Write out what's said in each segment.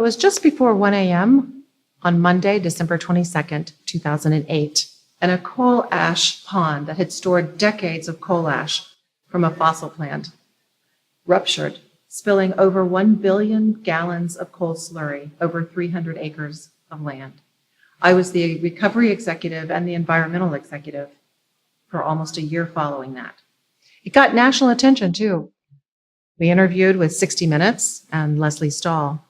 It was just before 1 a.m. on Monday, December 22nd, 2008, and a coal ash pond that had stored decades of coal ash from a fossil plant ruptured, spilling over 1 billion gallons of coal slurry over 300 acres of land. I was the recovery executive and the environmental executive for almost a year following that. It got national attention too. We interviewed with 60 Minutes and Leslie Stahl.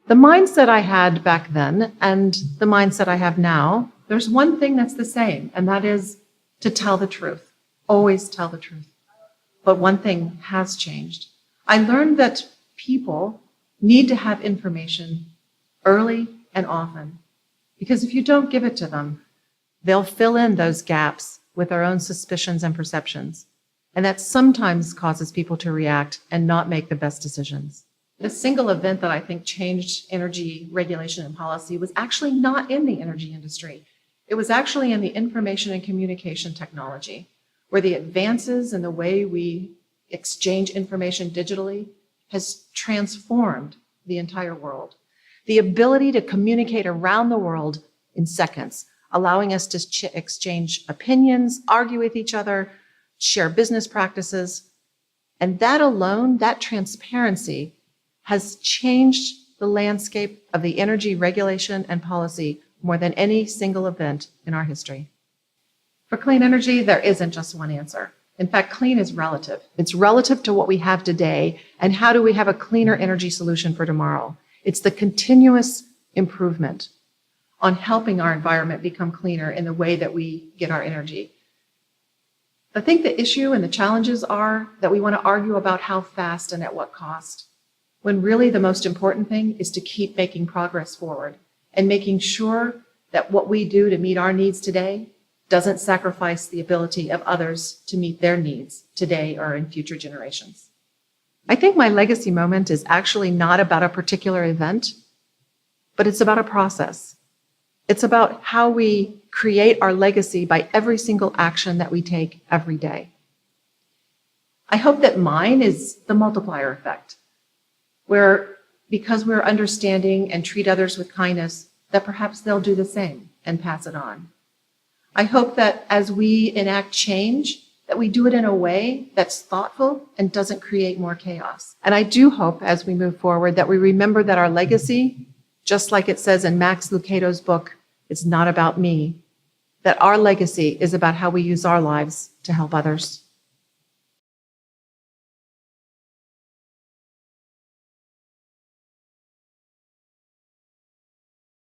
The mindset I had back then and the mindset I have now, there's one thing that's the same, and that is to tell the truth. Always tell the truth. But one thing has changed. I learned that people need to have information early and often, because if you don't give it to them, they'll fill in those gaps with their own suspicions and perceptions. And that sometimes causes people to react and not make the best decisions. The single event that I think changed energy regulation and policy was actually not in the energy industry. It was actually in the information and communication technology, where the advances in the way we exchange information digitally has transformed the entire world. The ability to communicate around the world in seconds, allowing us to exchange opinions, argue with each other, share business practices. And that alone, that transparency, has changed the landscape of the energy regulation and policy more than any single event in our history. For clean energy, there isn't just one answer. In fact, clean is relative. It's relative to what we have today and how do we have a cleaner energy solution for tomorrow. It's the continuous improvement on helping our environment become cleaner in the way that we get our energy. I think the issue and the challenges are that we want to argue about how fast and at what cost, when really the most important thing is to keep making progress forward and making sure that what we do to meet our needs today doesn't sacrifice the ability of others to meet their needs today or in future generations. I think my legacy moment is actually not about a particular event, but it's about a process. It's about how we create our legacy by every single action that we take every day. I hope that mine is the multiplier effect, where because we're understanding and treat others with kindness, that perhaps they'll do the same and pass it on. I hope that as we enact change, that we do it in a way that's thoughtful and doesn't create more chaos. And I do hope as we move forward that we remember that our legacy, just like it says in Max Lucado's book, It's Not About Me, that our legacy is about how we use our lives to help others.